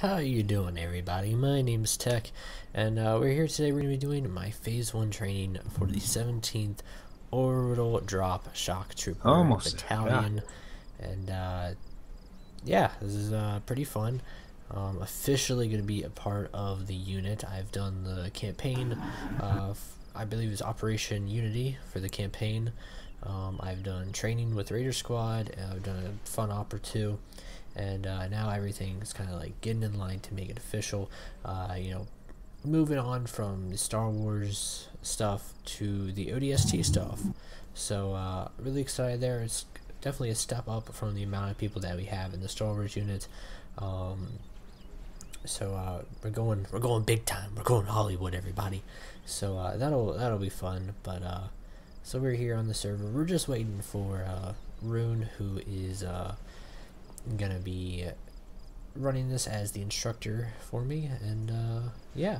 How you doing, everybody? My name's Tech, and we're here today. We're going to be doing my Phase 1 training for the 17th Orbital Drop Shock Trooper Almost Battalion. And yeah, this is pretty fun. Officially going to be a part of the unit. I've done the campaign, I believe it's Operation Unity for the campaign. I've done training with Raider Squad, I've done a fun op or two, and now everything's kind of like getting in line to make it official. You know, moving on from the Star Wars stuff to the ODST stuff. So really excited there. It's definitely a step up from the amount of people that we have in the Star Wars unit. We're going big time. We're going Hollywood, everybody. So that'll be fun. But so we're here on the server. We're just waiting for Rune, who is gonna be running this as the instructor for me, and yeah,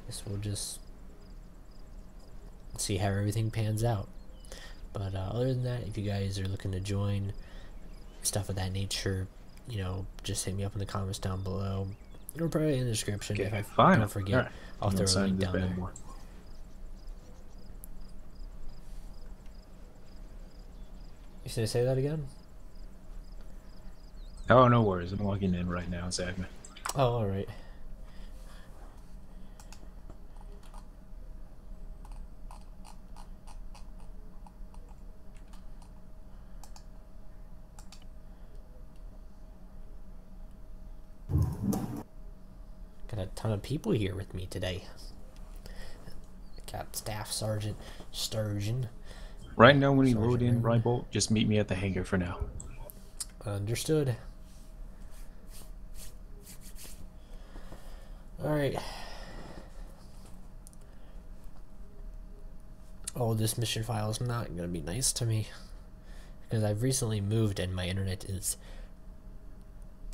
guess we'll just see how everything pans out. But other than that, if you guys are looking to join, stuff of that nature, you know, just hit me up in the comments down below. It'll probably be in the description. Okay, if I fine. don't forget, right. I'll throw a link down there. More. You gonna say that again? Oh, no worries. I'm logging in right now, Zagman. Oh, alright. Got a ton of people here with me today. Got Staff Sergeant Sturgeon. Right now, when you Sergeant load in Rune. Rybolt, just meet me at the hangar for now. Understood. Alright. Oh, this mission file is not going to be nice to me, because I've recently moved and my internet is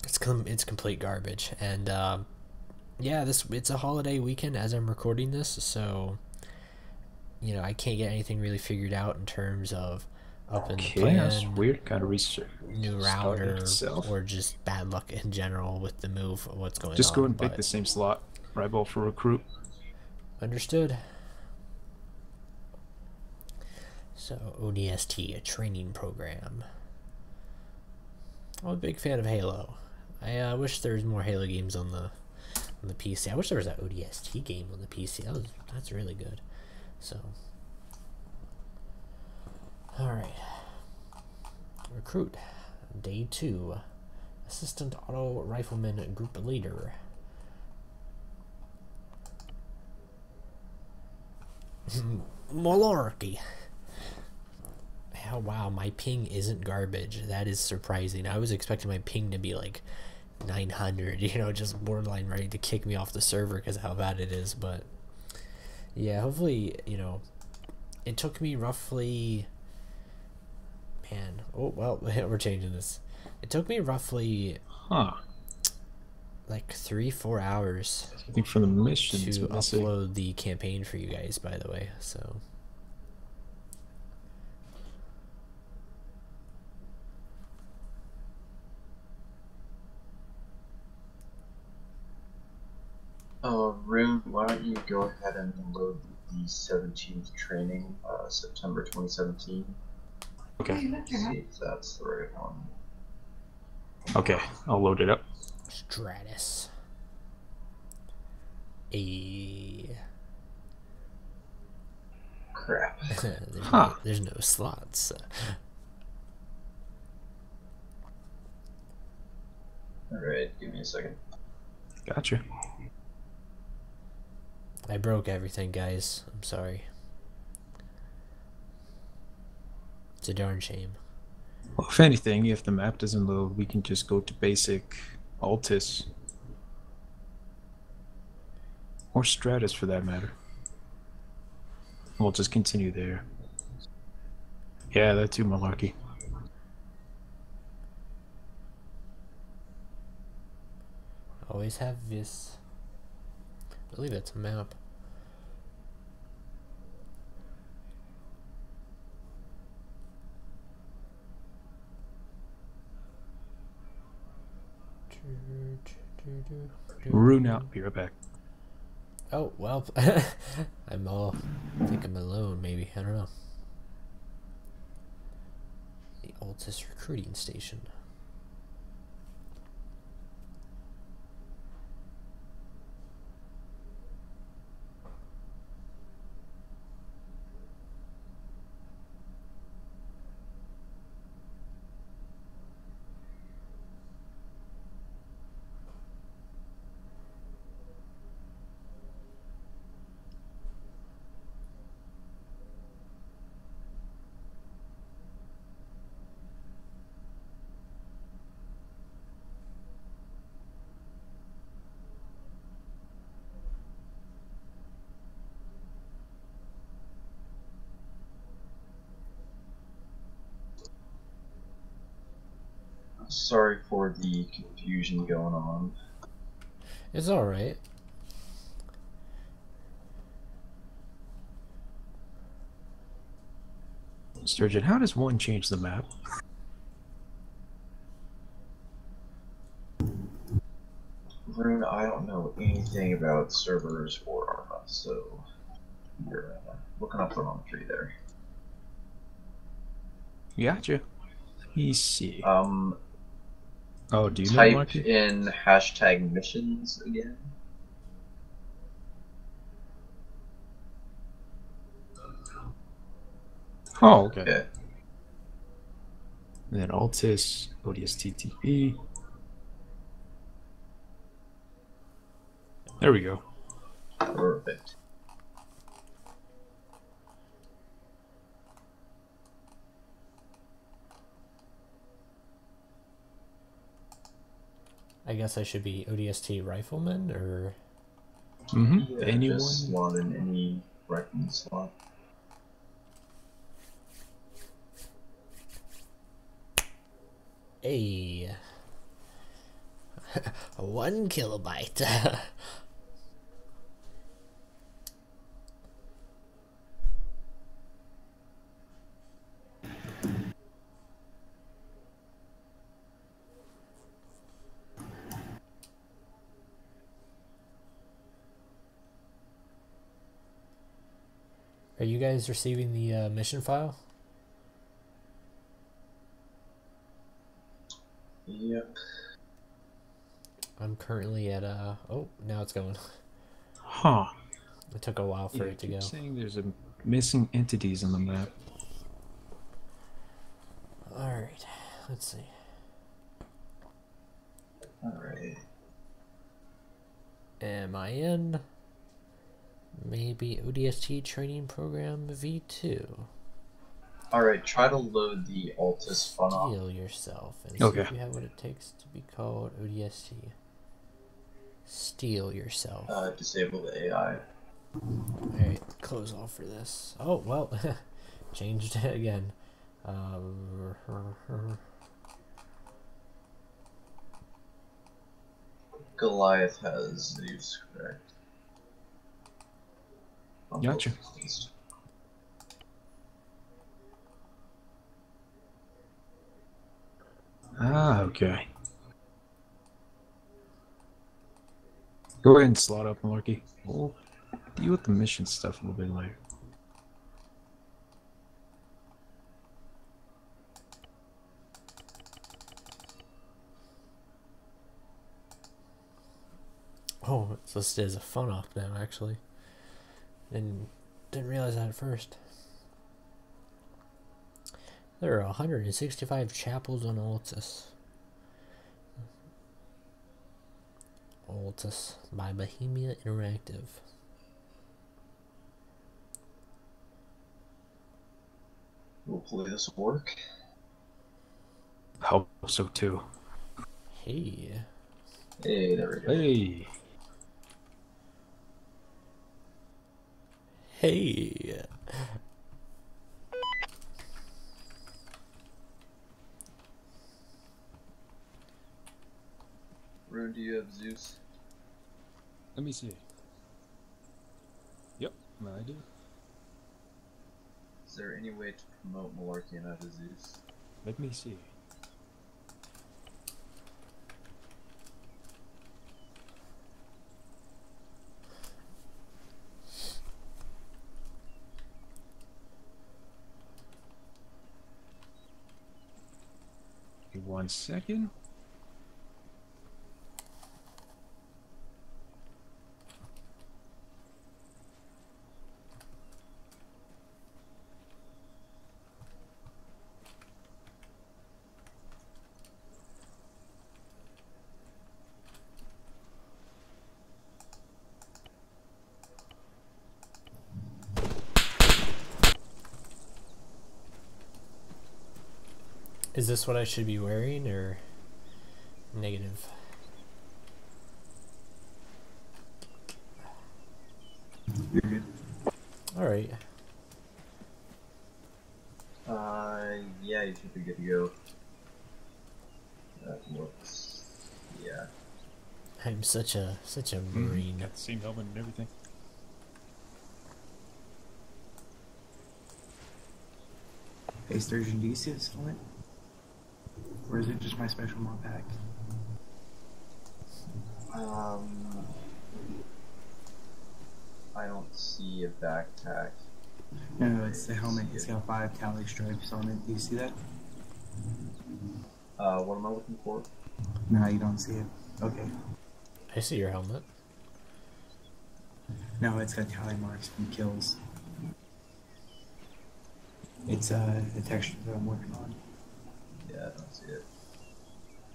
it's complete garbage. And yeah, it's a holiday weekend as I'm recording this, so you know, I can't get anything really figured out in terms of up in the plan, that's weird. Kind of research. new router, or just bad luck in general with the move, what's going on. Just go and pick the same slot, Rybolt for recruit. Understood. So ODST, a training program. I'm a big fan of Halo. I wish there was more Halo games on the PC. I wish there was an ODST game on the PC. That's really good. So, all right. Recruit, day 2. Assistant Auto Rifleman Group Leader. Malarkey. Oh, wow, my ping isn't garbage. That is surprising. I was expecting my ping to be like 900, you know, just borderline ready to kick me off the server because how bad it is. But yeah, hopefully, you know, it took me roughly, man, oh well, we're changing this. It took me roughly like 3-4 hours, I think, for the mission to upload the campaign for you guys, by the way. So Rune, why don't you go ahead and load the 17th training, September 2017. Okay. See if that's the right one. Okay, I'll load it up. Stratus. Crap. There's no slots. Alright, give me a second. Gotcha. I broke everything, guys. I'm sorry. It's a darn shame. Well, if anything, if the map doesn't load, we can just go to basic Altis. Or Stratus, for that matter. We'll just continue there. Yeah, that too, malarkey. Always have this. I believe it's a map. Rune out. Be right back. Oh, well, I'm all, I think I'm alone, maybe. I don't know. The Altus recruiting station. Sorry for the confusion going on. It's alright. Sturgeon, how does one change the map? Rune, I don't know anything about servers or Arma, so you're looking up the wrong tree there. Gotcha. Let me see. Oh, do you know, Type Marky? in hashtag missions again. Oh, okay. Okay. And then Altus, ODST TP. There we go. Perfect. I guess I should be ODST rifleman, or... Mm-hmm. Yeah, Anyone? just slot in any rifleman slot. Hey. 1 kilobyte. Are you guys receiving the mission file? Yep. I'm currently at oh, now it's going. Huh. It took a while for Yeah, it to keep go. saying there's a missing entities on the map. Alright, let's see. Alright. Am I in? Maybe ODST training program V2. Alright, try to load the Altus funnel. Steal yourself and see Okay. if you have what it takes to be called ODST. Steal yourself. Disable the AI. Alright, close off for this. Oh, well, changed it again. Goliath has Zeus, correct? Gotcha. Ah, okay. Go ahead and slot up, Marky. We'll deal with the mission stuff a little bit later. Oh, it's listed as a fun op now, actually. And didn't realize that at first. There are 165 chapels on Altus. Altus by Bohemia Interactive. Hopefully this will work. Hope so too. Hey. Hey, there we go. Hey. Hey. Rune, do you have Zeus? Let me see. Yep, I do. Is there any way to promote Malarkey out of Zeus? Let me see. 1 second. Is this what I should be wearing, or negative? You're good. Alright. Yeah, you should be good to go. That looks, yeah. I'm such a marine. Got the same helmet and everything. Hey Sturgeon, do you see this helmet? Or is it just my special mod pack? I don't see a backpack. No, it's the helmet. It's got 5 tally stripes on it. Do you see that? What am I looking for? No, you don't see it. Okay. I see your helmet. No, it's got tally marks from kills. It's a texture that I'm working on. Yeah, I don't see it.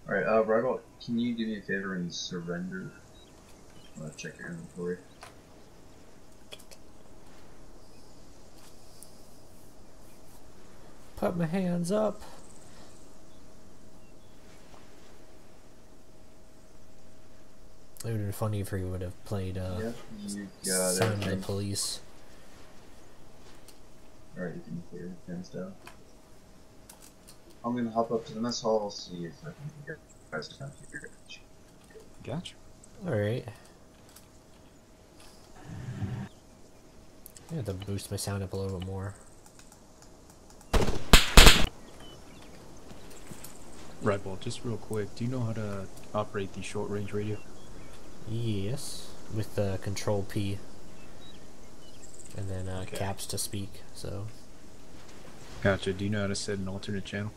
Alright, Rival, can you do me a favor and surrender? I'm gonna check your inventory. Put my hands up. It would have been funny if he would have played Yep, you got Sound of the everything. Police. Alright, you can put your hands down. I'm gonna hop up to the mess hall, see if I can get you guys down here. Gotcha. Alright. I have to boost my sound up a little bit more. Right, well, just real quick, do you know how to operate the short range radio? Yes, with the Control P. And then Okay. caps to speak, so. Gotcha. Do you know how to set an alternate channel?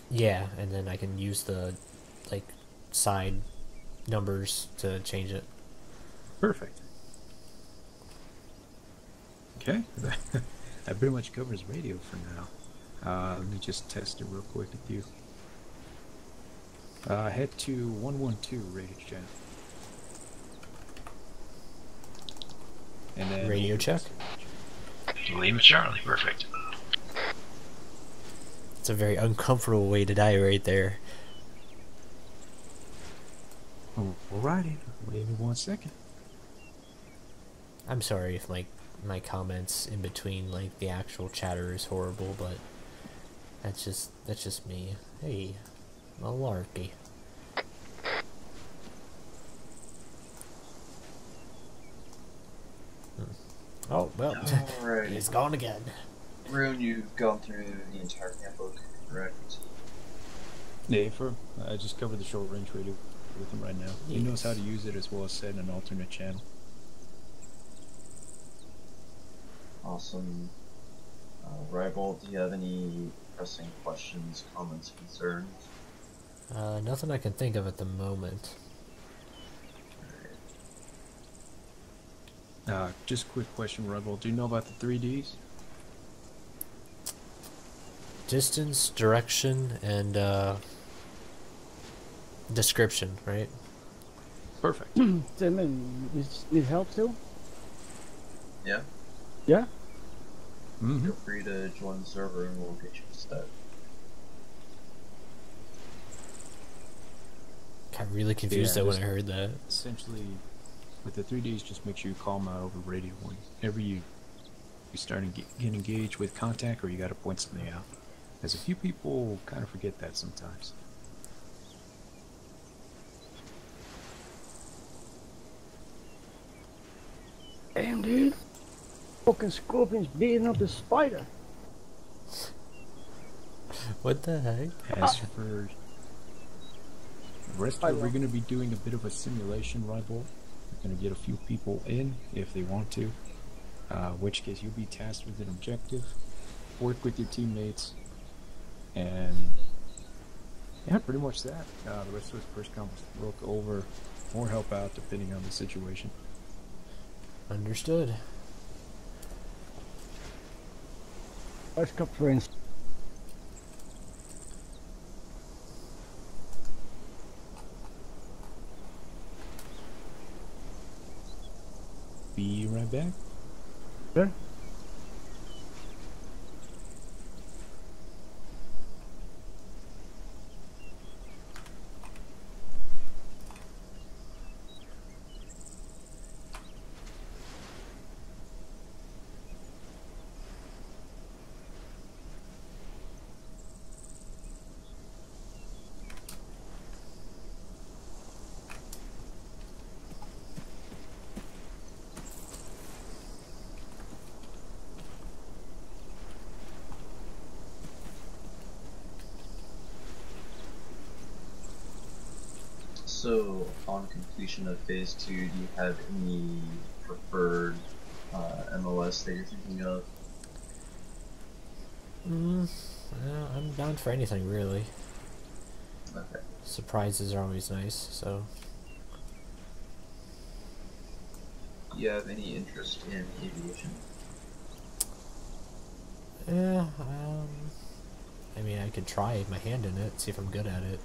Yeah, and then I can use the, like, side numbers to change it. Perfect. Okay. That pretty much covers radio for now. Let me just test it real quick with you. Head to 112 radio channel. And then Radio check. Lima Charlie, perfect. It's a very uncomfortable way to die right there. Alrighty. Wait 1 second. I'm sorry if my comments in between like the actual chatter is horrible, but that's just me. Hey, malarkey. Oh well, Alright. it's gone again. Rune, you've gone through the entire handbook, correct? Yeah, I just covered the short range radio with him right now. He knows how to use it as well as set an alternate channel. Awesome. Rival, do you have any pressing questions, comments, concerns? Nothing I can think of at the moment. Just a quick question, Rebel. Do you know about the 3Ds? Distance, direction, and description, right? Perfect. Tim, you need help too? Yeah? Yeah? Mm-hmm. Feel free to join the server and we'll get you set. Got really confused Yeah, though when just- I heard that. Essentially, with the 3Ds, just make sure you call them out over radio whenever you start to get engaged with contact or you got to point something out. As a few people kind of forget that sometimes. Damn, dude. Fucking scorpion's beating up the spider. What the heck? As for the rest of it, we're going to be doing a bit of a simulation rival. We're going to get a few people in if they want to. Which case you'll be tasked with an objective, work with your teammates, and Yeah, pretty much that. The rest of us first come look over or help out depending on the situation. Understood. Ice cup for instance. Be right back. Sure. So, on completion of Phase 2, do you have any preferred MOS that you're thinking of? I'm down for anything, really. Okay. Surprises are always nice, so... Do you have any interest in aviation? Yeah, I mean, I could try my hand in it, see if I'm good at it.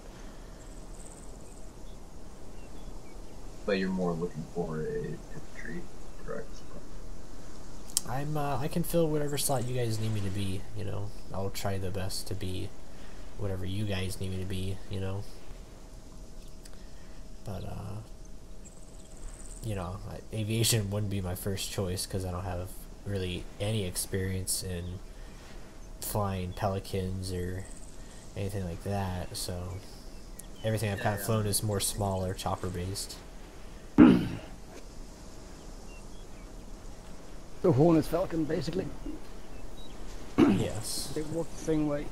But you're more looking for a infantry, correct? I can fill whatever slot you guys need me to be, you know. I'll try the best to be whatever you guys need me to be, you know. But, you know, aviation wouldn't be my first choice because I don't have really any experience in flying Pelicans or anything like that, so everything I've kind of flown is more smaller, chopper-based. The Hornet Falcon, basically. Yes. They work the same way.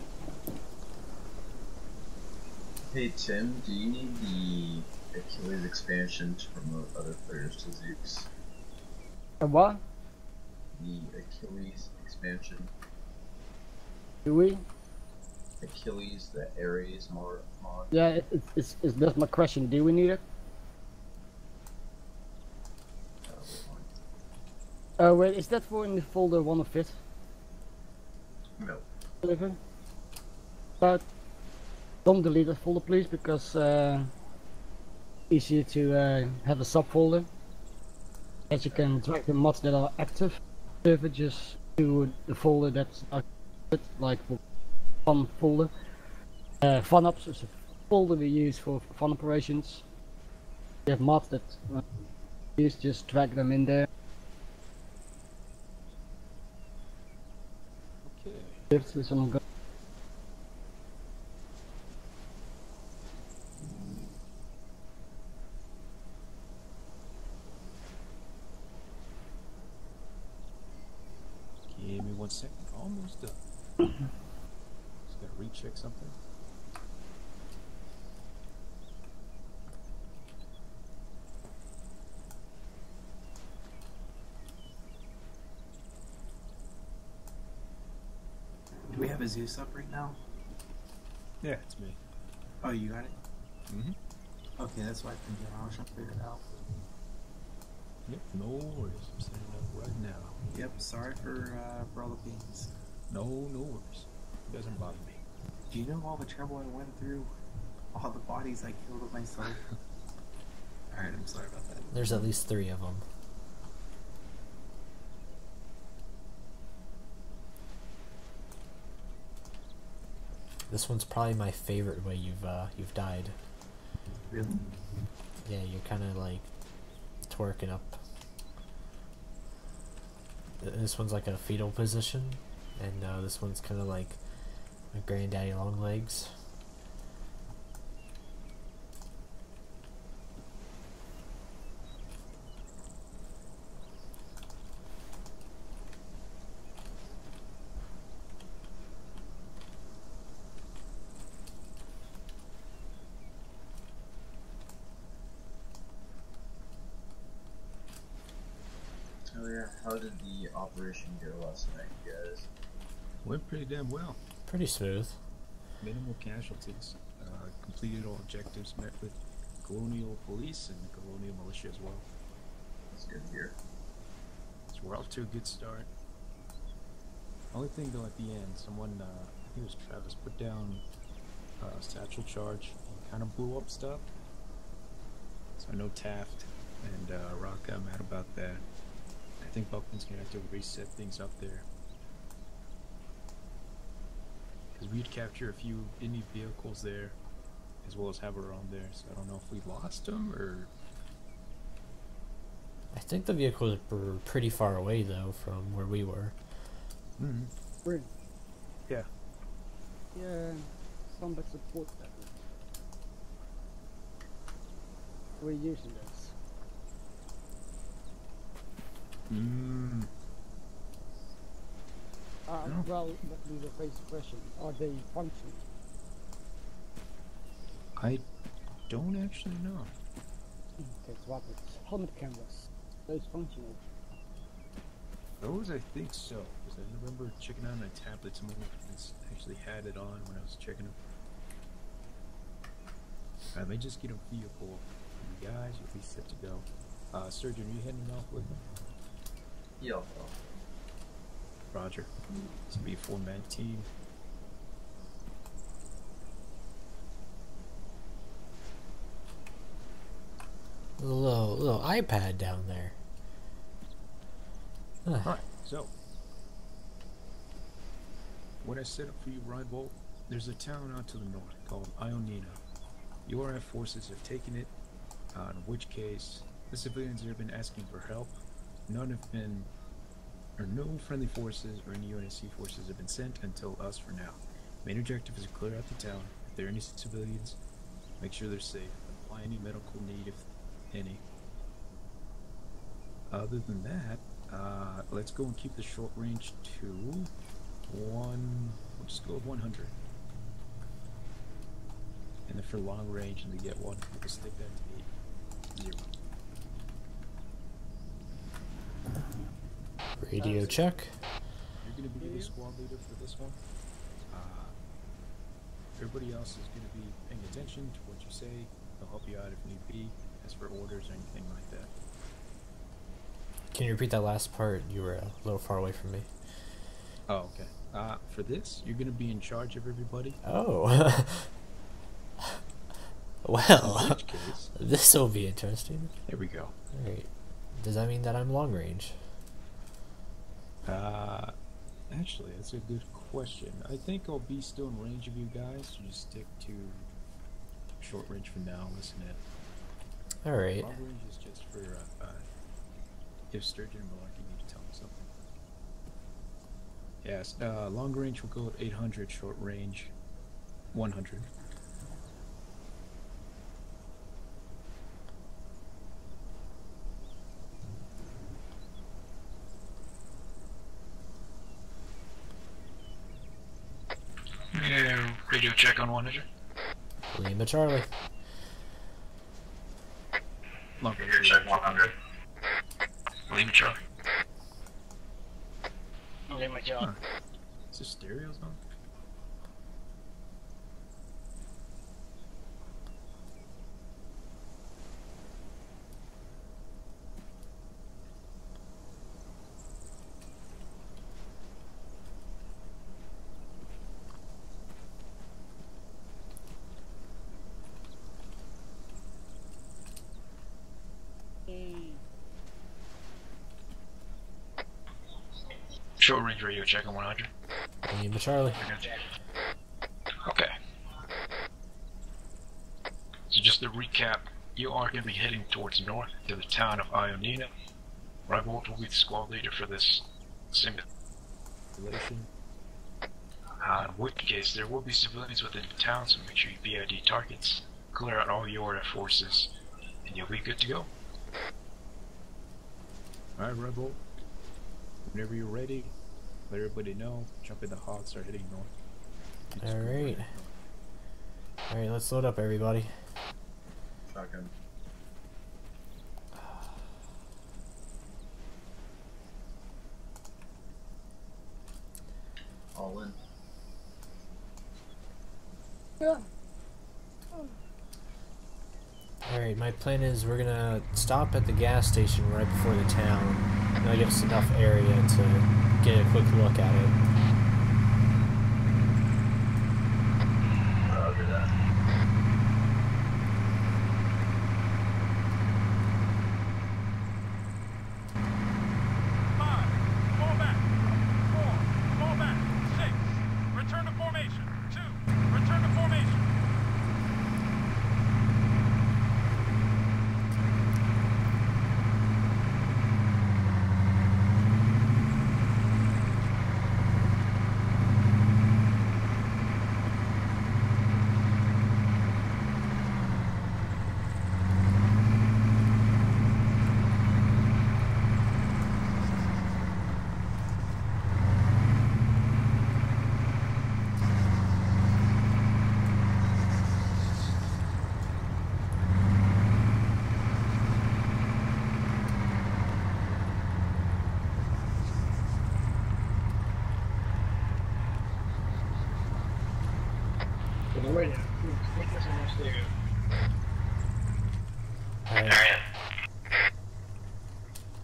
Hey Tim, do you need the Achilles expansion to promote other players to Zooks? A what? The Achilles expansion. Do we? Achilles, the Ares mod. Yeah, it's that's my question. Do we need it? Wait, is that for in the folder 1 of it? No. Deliver? But don't delete that folder, please, because easier to have a subfolder. As you can drag the mods that are active, server just to the folder that's active, like for fun folder. Fun ops is a folder we use for fun operations. We have mods that use, just drag them in there. Okay. This one go. Give me 1 second. Almost done. Just gotta recheck something. Do we have a Zeus up right now? Yeah, it's me. Oh, you got it? Mm-hmm. Okay, that's why I think I was trying to figure it out. Yep, no worries. I'm setting it up right now. Yep, sorry for all the beans. No worries. It doesn't bother me. Do you know all the trouble I went through? All the bodies I killed of myself? Alright, I'm sorry about that. There's at least 3 of them. This one's probably my favorite way you've died. Really? Yeah, you're kind of like twerking up. This one's like a fetal position, and this one's kind of like my granddaddy long legs. Oh yeah, how did the operation go last night, guys? Went pretty damn well. Pretty smooth. Minimal casualties. completed all objectives, met with colonial police and the colonial militia as well. That's good to hear. So we're off to a good start. Only thing though, at the end, someone, I think it was Travis, put down a satchel charge and kind of blew up stuff. So I know Taft and Rock got mad about that. I think Buckman's gonna have to reset things up there. Because we'd capture a few enemy vehicles there, as well as have our own there. So I don't know if we lost them or. I think the vehicles were pretty far away though from where we were. Mm-hmm. Really? Yeah. Yeah, combat support package. We're using this. Mm. No. Well, let me rephrase the question. Are they functional? I don't actually know. Okay, swap it. Helmet cameras. Those functional. Those I think so, because I remember checking out on a tablet. Someone actually had it on when I was checking them. Let me just get a vehicle for you guys. You'll be set to go. Surgeon, are you heading off with me? Yeah. Roger. It's gonna be a 4-man team. Little iPad down there. Huh. Alright, so what I set up for you, Rydbolt, there's a town out to the north called Ionina. URF forces have taken it, in which case the civilians have been asking for help. None have been, or no friendly forces or any UNSC forces have been sent until us for now. Main objective is to clear out the town. If there are any civilians, make sure they're safe. Apply any medical need if any. Other than that, let's go and keep the short range to we'll just go with 100. And then for long range, and to get one, we'll stick that to 8. 0. Radio check. You're going to be the squad leader for this one. Everybody else is going to be paying attention to what you say. They'll help you out if need be, as for orders or anything like that. Can you repeat that last part? You were a little far away from me. Oh, okay. For this, you're going to be in charge of everybody. Oh. Well, In which case, this will be interesting. there we go. Alright. Does that mean that I'm long range? Actually, that's a good question. I think I'll be still in range of you guys, so just stick to short range for now. Listen in. Alright. Long range is just for if Sturgeon and Malarkey need to tell me something. Yes, long range will go at 800, short range 100. Yeah, radio check on 100. Lima Charlie. Long range Radio check 100. Lima Charlie. Lima Charlie. Huh. Is this stereos on? Short range radio check on 100. Lima Charlie. Okay. So just to recap, you are going to be heading towards north to the town of Ionina. Rydbolt will be the squad leader for this Relation. in which case, there will be civilians within the town, so make sure you BID targets, clear out all your forces, and you'll be good to go. Alright, Rebel. Whenever you're ready, let everybody know. Jump in the hog, start heading north. Alright. Alright, let's load up, everybody. Shotgun. All in. Yeah. Alright, my plan is we're gonna stop at the gas station right before the town. That'll give us enough area to get a quick look at it. Roger that.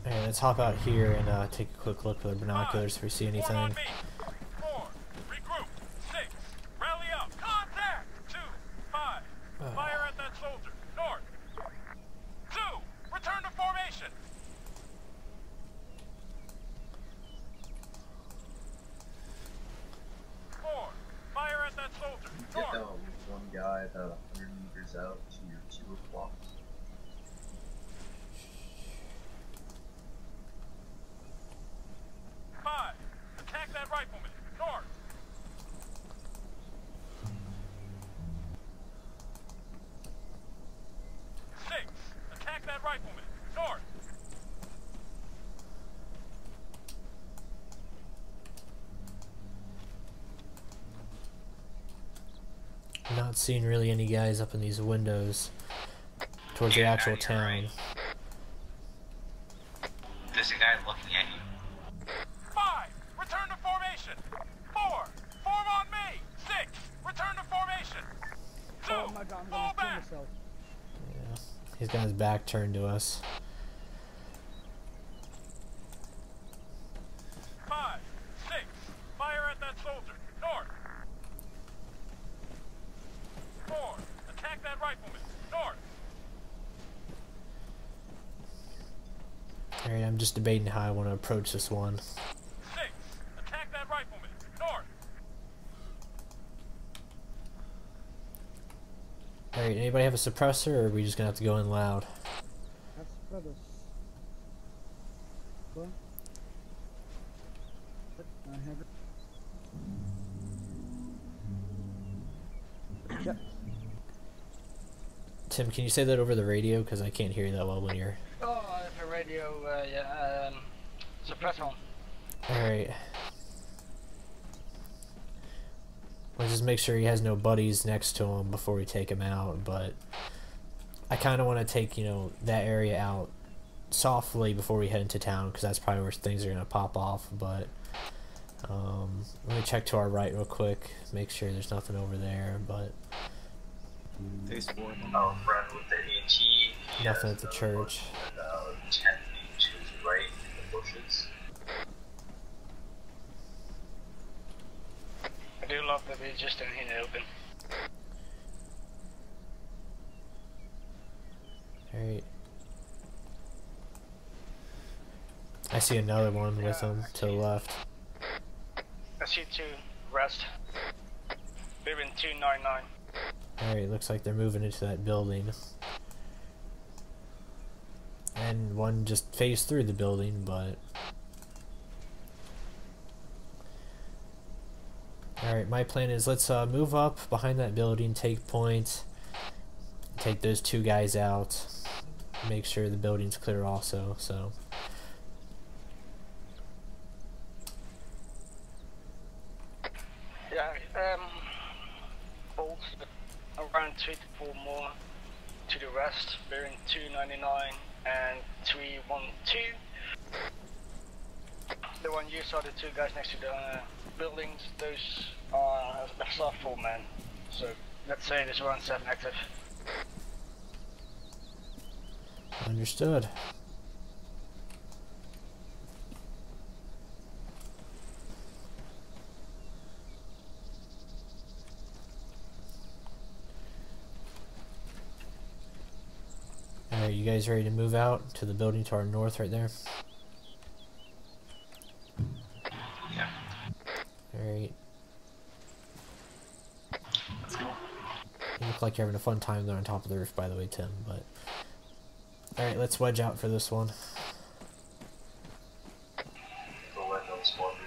Alright, let's hop out here and take a quick look with the binoculars if we see anything. Get that one guy about 100 meters out to your 2 o'clock. Attack that rifleman. North. 6. Attack that rifleman. North. I'm not seeing really any guys up in these windows towards the actual town. Right. There's a guy looking at you. 5. Return to formation. 4. Form on me. 6. Return to formation. 2. Oh my god, I'm Fall gonna kill back. myself. Yeah, he's got his back turned to us. 5. 6. Fire at that soldier. North. 4. Attack that rifleman. North. Alright, I'm just debating how I want to approach this one. 6. Attack that rifleman. North. Alright, anybody have a suppressor, or are we just gonna have to go in loud? That's brothers. What? I have it. Yep. Tim, can you say that over the radio? Because I can't hear you that well when you're... Oh, the radio, yeah, suppress on. Alright. We'll just make sure he has no buddies next to him before we take him out, but I kind of want to take, you know, that area out softly before we head into town, because that's probably where things are going to pop off, but let me check to our right real quick, make sure there's nothing over there, but Our friend with the AT. nothing at the church. About 10 feet to his right in the bushes. I do love that we're just in here in the open. Alright. I see another one with him to the left. I see 2 rest. Moving 299. Alright, looks like they're moving into that building. And one just phased through the building, but... Alright, my plan is let's move up behind that building, take point, take those 2 guys out, make sure the building's clear also, so... Yeah, bolts around 3 to 4 more to the rest, bearing 299 and 312. The one you saw, the 2 guys next to the buildings, those are that's our 4 men. So let's say there's around 7 active. Understood. Alright, you guys ready to move out to the building to our north right there? Yeah. Alright. Let's go. You look like you're having a fun time there on top of the roof, by the way, Tim, but... Alright, let's wedge out for this one. Don't let them spawn me.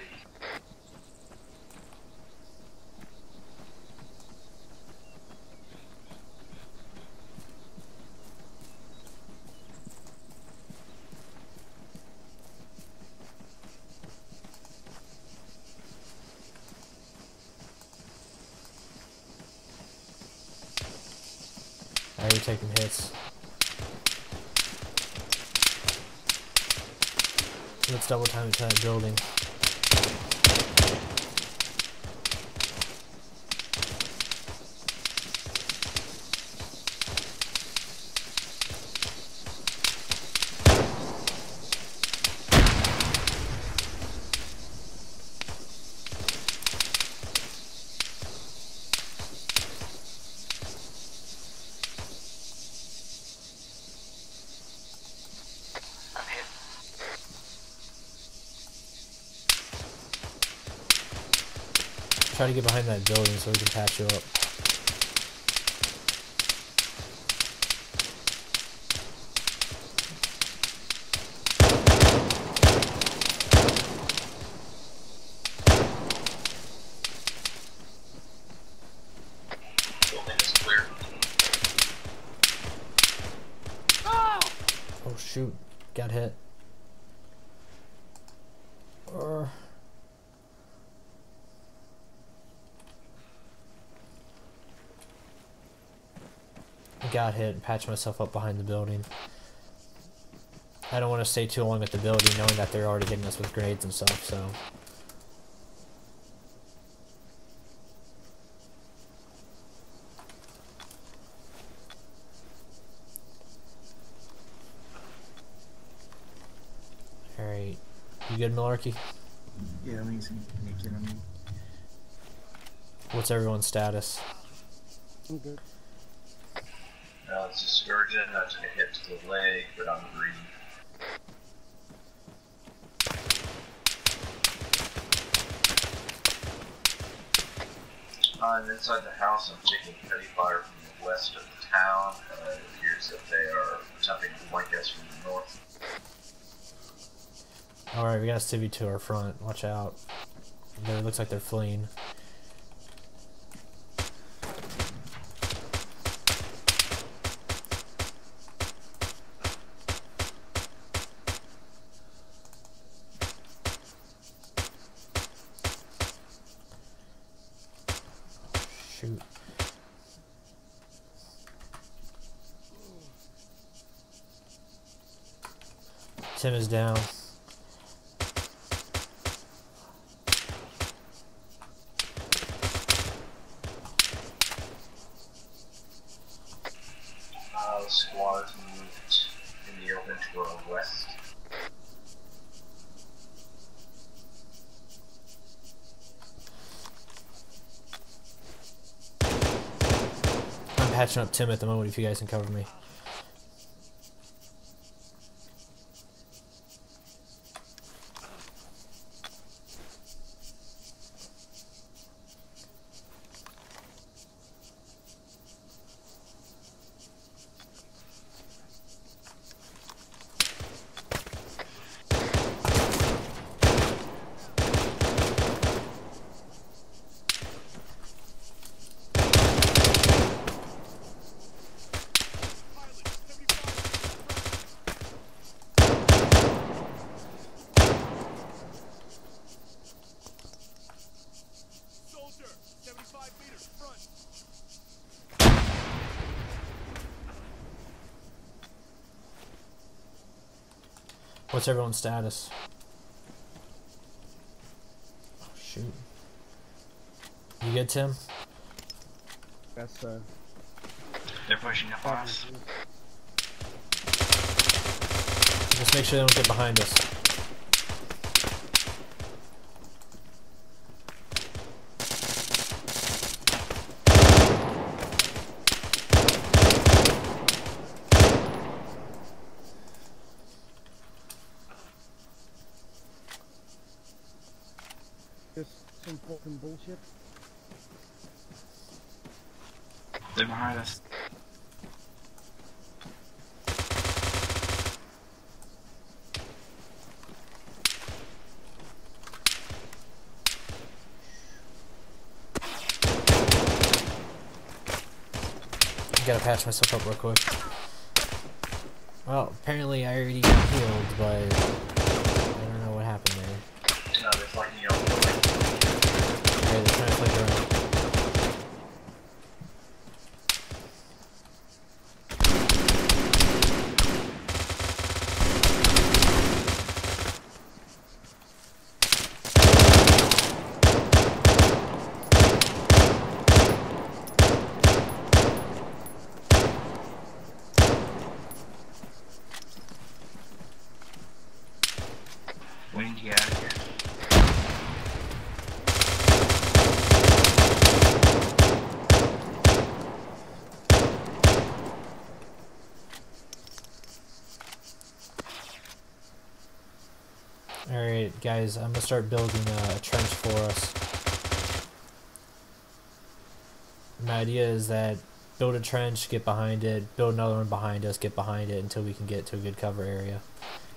Alright, you're taking hits. Let's double time into that building. I'm hit. Try to get behind that building so we can patch you up. Building is clear. Oh shoot, got hit. Got hit and patched myself up behind the building. I don't want to stay too long at the building knowing that they're already hitting us with grenades and stuff, so... Alright. You good, Malarkey? Yeah, let me see. Naked on me. What's everyone's status? I'm good. Now it's a Sturgeon. I took a hit to the leg, but I'm green. I'm inside the house. I'm taking heavy fire from the west of the town. It appears that they are attempting to flank us from the north. Alright, we got a civvy to our front. Watch out. It looks like they're fleeing. Shoot. Tim is down. The squad's moved in the open to our west. I'm patching up Tim at the moment if you guys can cover me. Soldier, 75 meters front. What's everyone's status? Oh, shoot. You good, Tim? That's They're pushing up on us. Let's make sure they don't get behind us. Just some fucking bullshit. They're behind us. Gotta patch myself up real quick. Well, apparently I already got healed, but I don't know what happened there. No, they're flanking you up. Okay, they're trying to flank around. We need to get out of here. Alright, guys, I'm gonna start building a trench for us. My idea is that build a trench, get behind it, build another one behind us, get behind it until we can get to a good cover area.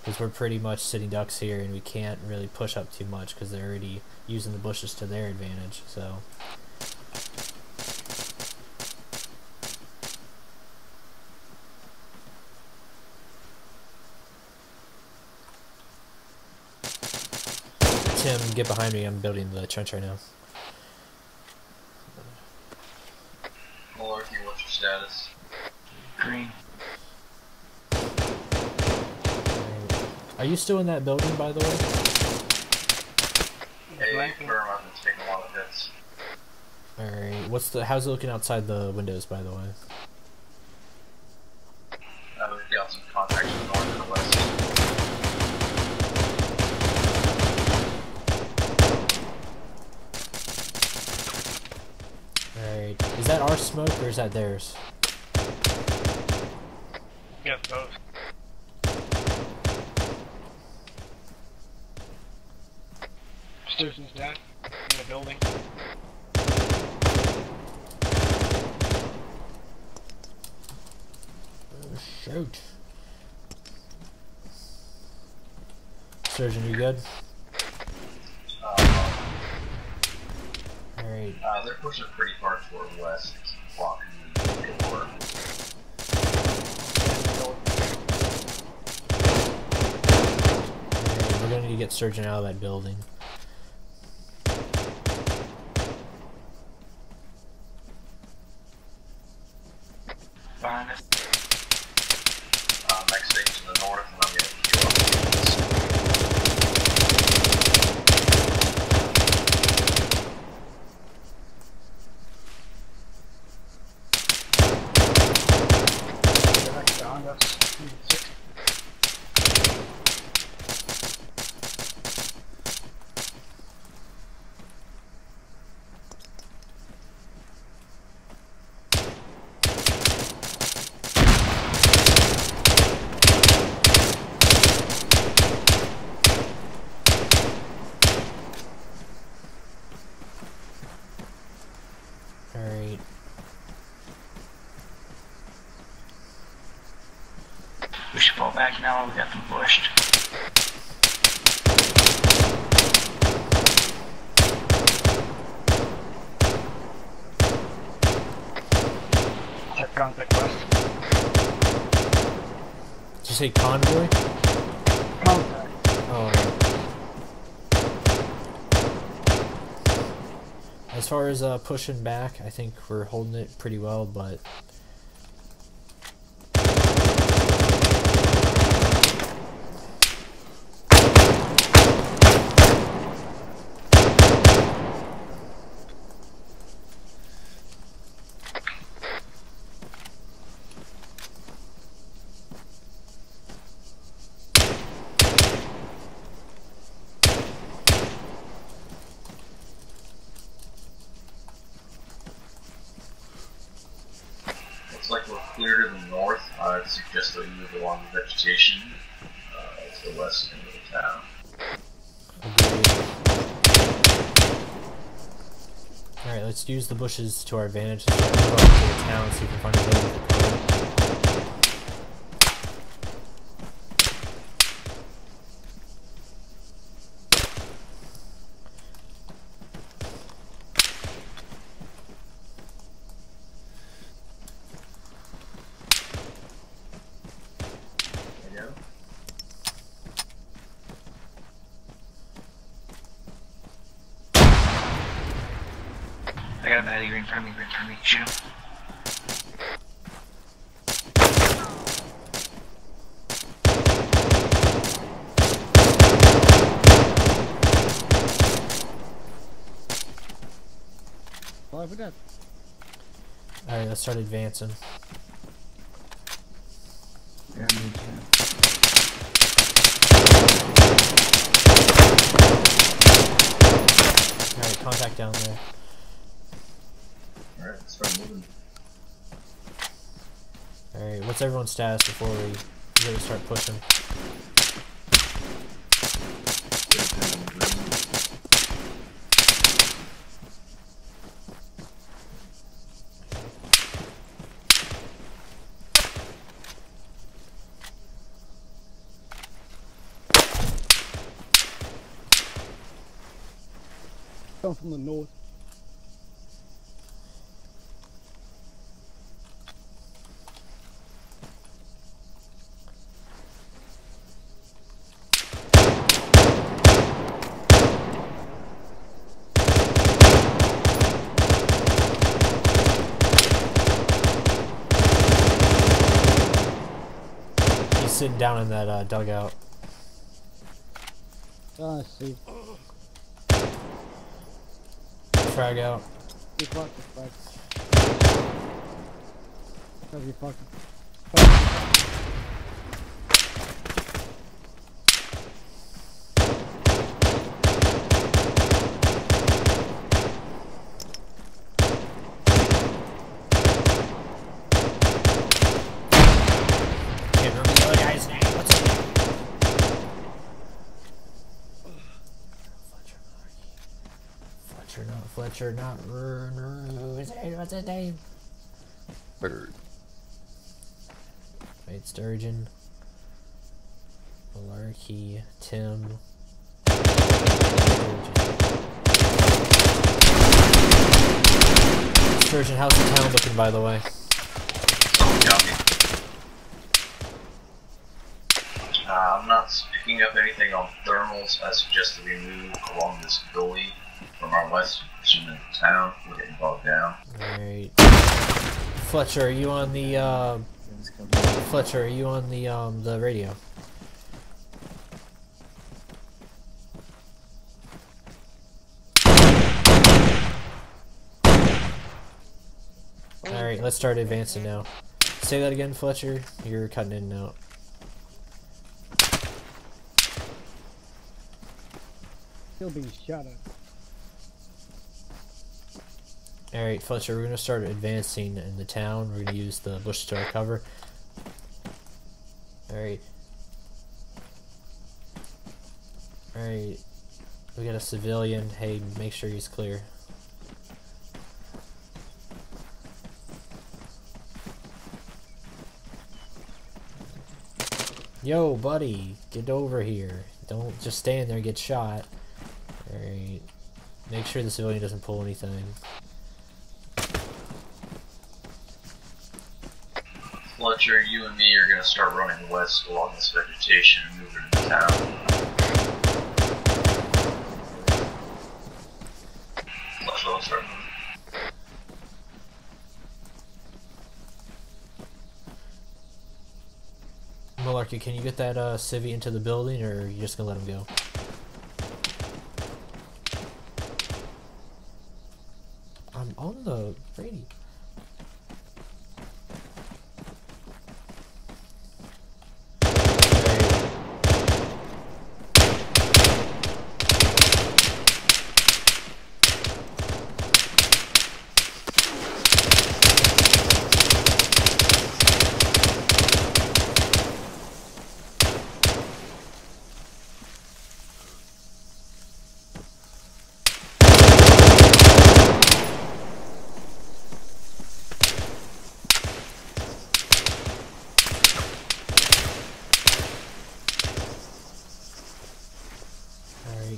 Because we're pretty much sitting ducks here and we can't really push up too much because they're already using the bushes to their advantage, so. Tim, get behind me, I'm building the trench right now. Malarkey, what's your status? Green. Are you still in that building, by the way? Hey, confirm, I've been taking a lot of hits. Alright, how's it looking outside the windows, by the way? We've got some contacts from the north and the west. Alright, is that our smoke or is that theirs? Yeah, both. Sturgeon's down in the building. Oh, shoot. Surgeon, you good? Alright. They're pushing pretty far toward west, blocking the door. We're gonna need to get Surgeon out of that building. Behind us. Next stage to the north, and I'm gonna heal up. Behind us. Alright. We should fall back now, we got them pushed. Check contact west. Did you say convoy? Contact. Oh. As far as pushing back, I think we're holding it pretty well, but so you move along the vegetation to the west end of the town. Alright, let's use the bushes to our advantage to start moving to the town, see if we can find a building for cover. I got a baddie right in front of me, shoot him. Sorry for that. Alright, let's start advancing. Yeah, me too. Alright, contact down there. Alright, let's start moving. Alright, what's everyone's status before we really start pushing? Come from the north. He's sitting down in that dugout. Ah, I see. Frag out. You fucked it, fuck. Have you fucked it? Can't remember the other guy's name. What's his name? Fletcher, not what's his name? Bird. Wait, Sturgeon. Malarkey, Tim. Sturgeon, how's the town looking, by the way? I'm not picking up anything on thermals. I suggest that we move along this gully from our west in the town. We're getting bogged down. Alright. Fletcher, are you on the the radio? Alright, let's start advancing now. Say that again, Fletcher. You're cutting in and out. Still being shot at. Alright, Fletcher, we're going to start advancing in the town. We're going to use the bush to our cover. Alright. Alright. We got a civilian. Hey, make sure he's clear. Yo, buddy, get over here. Don't just stand there and get shot. Alright. Make sure the civilian doesn't pull anything. Fletcher, you and me are going to start running west along this vegetation and move into town. Fletcher, let's start moving. Malarkey, can you get that civvy into the building, or are you just gonna let him go? I'm on the radio.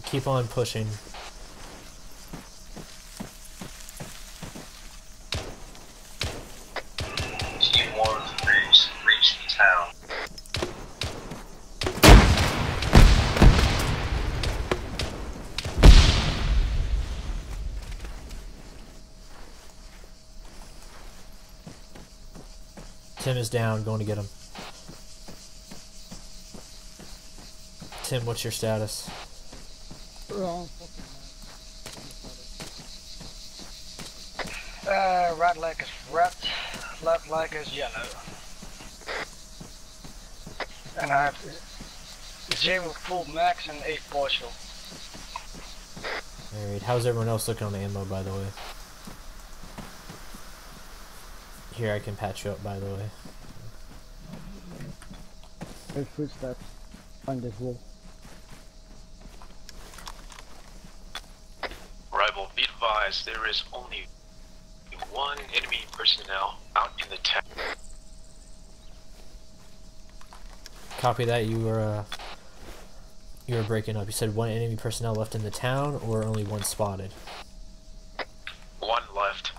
keep on pushing. Team 1's reached the town. Tim is down, going to get him. Tim, what's your status? Right leg is red, left leg is yellow. And I have 0 full max and 8 partial. Alright, how's everyone else looking on the ammo, by the way? Here, I can patch you up, by the way. There's footsteps on this wall. Rival, be advised, there is only one enemy personnel out in the town. Copy that. You were breaking up. You said one enemy personnel left in the town, or only one spotted? One left.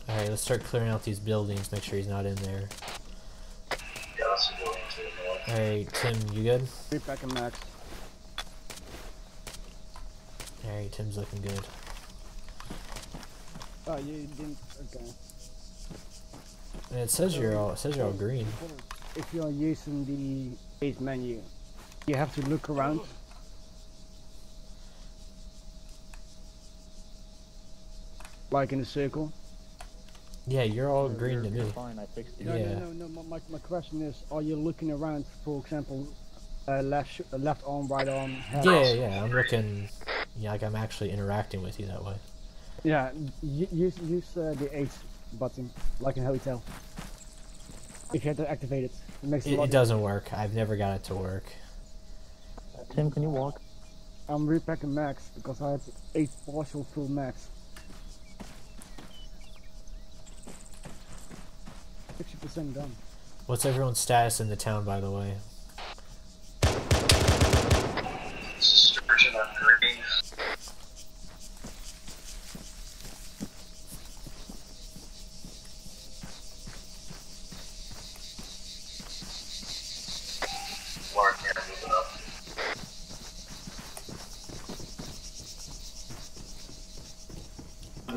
Alright, let's start clearing out these buildings. Make sure he's not in there. Yeah, that's a building to the north. Alright, Tim, you good? Repack and max. Alright, Tim's looking good. Oh, you didn't. Okay. And it says you're all green. If you're using the base menu, you have to look around. Like in a circle. Yeah, you're all green to me. Fine, I fixed it. Yeah. No. My question is, are you looking around, for example, left arm, right arm? Yeah. I'm looking. Yeah, like I'm actually interacting with you that way. Yeah. Use the H button, like in hotel. If you have to activate it, it makes It doesn't work. I've never got it to work. Tim, can you walk? I'm repacking max because I have 8 partial full max. 60% done. What's everyone's status in the town, by the way? Sturgeon on green. Lark here moving up.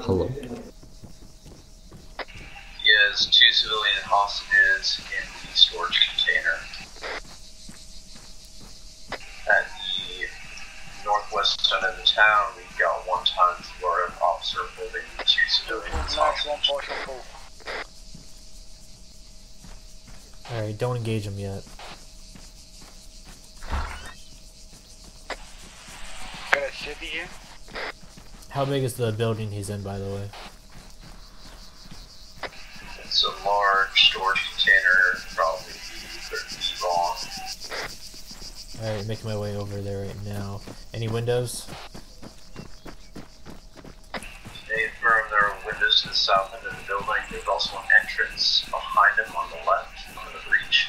Hello. He has 2 civilian hostages in the storage container. At the northwest end of the town, we've got 1 ton Florida officer holding 2 civilians Max, hostage. 1 partial full. Alright, don't engage him yet. Got a city here. How big is the building he's in, by the way? It's a large storage container, probably 30 feet long. Alright, making my way over there right now. Any windows? They affirm there are windows to the south end of the building. There's also an entrance behind them on the left, under the breach.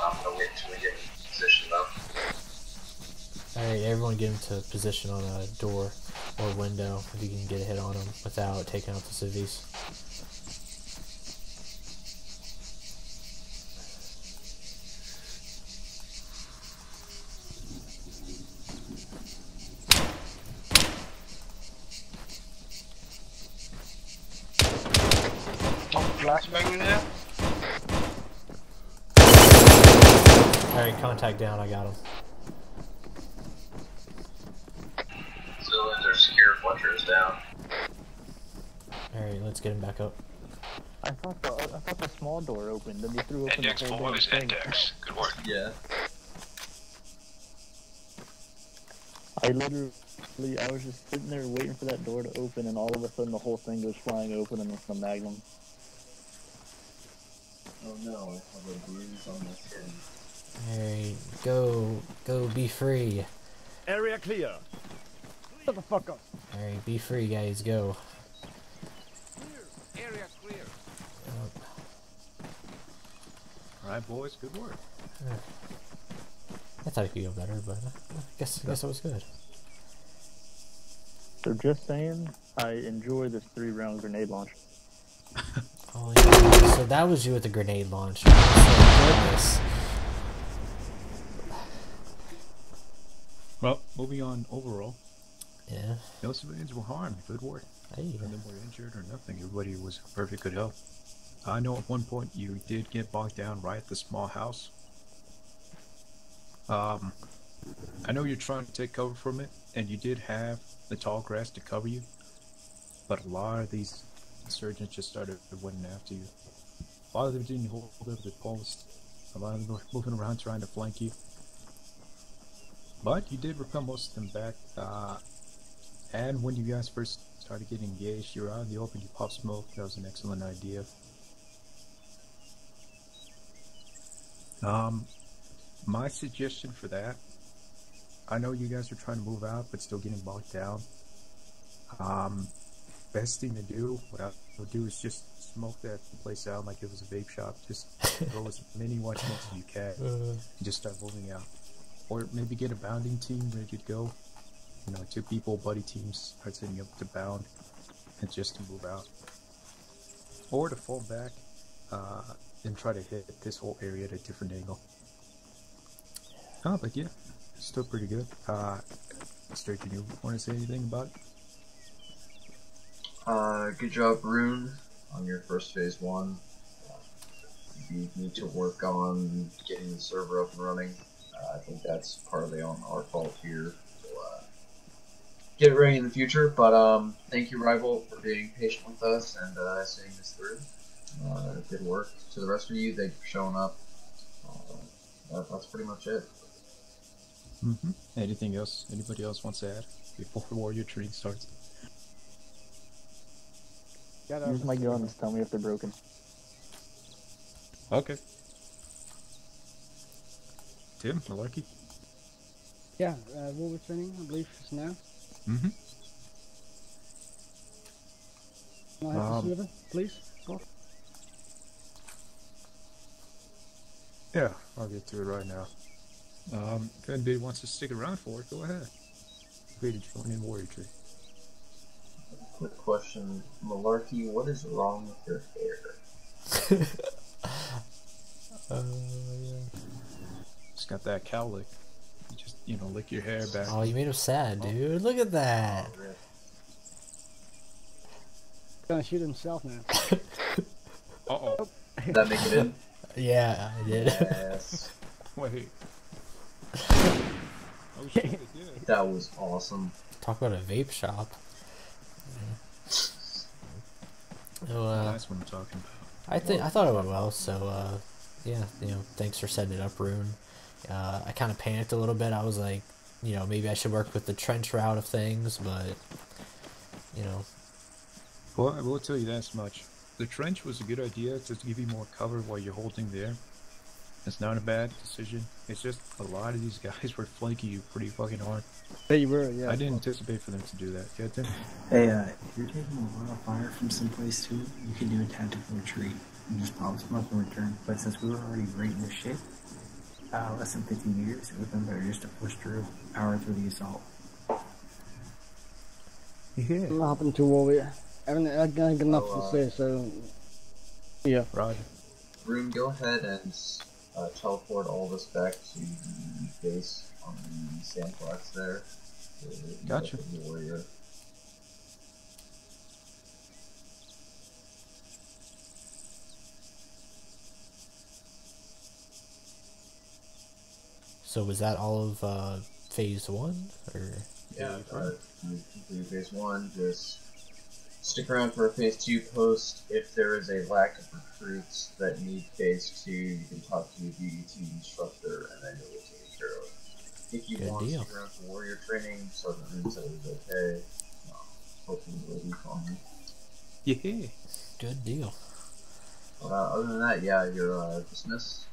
I'm gonna wait until we get in position though. Alright, everyone get into position on a door or window if you can get a hit on them without taking out the civvies. Flashbang in there. Alright, contact down, I got him. Civilians are secure, Fletcher is down. Alright, let's get him back up. I thought the small door opened, then you threw open Index the whole full damn is thing. index. Good work. Yeah. I was just sitting there waiting for that door to open, and all of a sudden the whole thing goes flying open and it's a magnum. Oh no, I have a bruise on my skin. Alright, go be free. Area clear. Shut the fuck up. Alright, be free guys, go. Area clear. Alright, boys, good work. I thought it could go better, but I guess it was good. So just saying, I enjoy this 3-round grenade launch. Oh yeah. So that was you with the grenade launcher. Oh goodness. Well, moving on overall. Yeah. No civilians were harmed. Good work. Hey. None of them were injured or nothing. Everybody was in perfect good health. I know at one point you did get bogged down right at the small house. I know you're trying to take cover from it, and you did have the tall grass to cover you, but a lot of these insurgents just started running after you. A lot of them didn't hold up their post. A lot of them were moving around trying to flank you. But you did repel most of them back, and when you guys first started getting engaged, you were out in the open, you popped smoke. That was an excellent idea. My suggestion for that, I know you guys are trying to move out, but still getting bogged down. Best thing to do, what I would do is just smoke that place out like it was a vape shop. Just throw as many white smokes as you can, and just start moving out. Or maybe get a bounding team ready to go. You know, 2 people, buddy teams, start setting up to bound, and just to move out. Or to fall back, and try to hit this whole area at a different angle. But yeah, still pretty good. Sturgeon, you want to say anything about it? Good job, Rune, on your first phase 1. You need to work on getting the server up and running. I think that's partly on our fault here. We'll get it ready in the future, but thank you, Rival, for being patient with us and seeing this through. Good work to the rest of you. Thank you for showing up. That's pretty much it. Anything else? Anybody else wants to add before warrior training starts? Use my guns. Tell me if they're broken. Okay. Tim, Malarkey? Yeah, warrior training, I believe, is now. Mm-hmm. Can I have the server, please? Bob? Yeah, I'll get to it right now. If anybody wants to stick around for it, go ahead. Free to join in warrior tree. Quick question, Malarkey, what is wrong with your hair? Yeah. Just got that cow lick. Just, lick your hair back. Oh, you made him sad, dude. Look at that. Oh, Gonna shoot himself now. Uh-oh. did that make it in? Yeah, I did. Yes. Wait. Oh shit, it did. That was awesome. Talk about a vape shop. That's what I'm talking about. I thought it went well. So yeah, thanks for setting it up, Rune. I kind of panicked a little bit. I was like, maybe I should work with the trench route of things, but Well, I will tell you this much. The trench was a good idea to give you more cover while you're holding there. It's not a bad decision. It's just a lot of these guys were flanking you pretty fucking hard. They were, yeah. I didn't anticipate for them to do that. Yeah, Tim? Hey, if you're taking a lot of fire from someplace too, you can do a tactical retreat and just pop smoke and return. But since we were already right in the shit, less than 50 meters, it would have been better just to push through, power through the assault. Yeah. What happened to warrior? I got enough to say, so yeah. Roger. Rune, go ahead and teleport all of us back to the base on the sandbox there. Gotcha. The warrior. So was that all of phase 1, or? Yeah, complete phase 1. Just stick around for a phase 2 post. If there is a lack of recruits that need phase 2, you can talk to the BDT instructor, and then you'll get taken care of. If you want to stick around for warrior training, Sergeant Rune said it was okay. Hopefully it will be fine. Yeah. Good deal. Other than that, yeah, you're dismissed.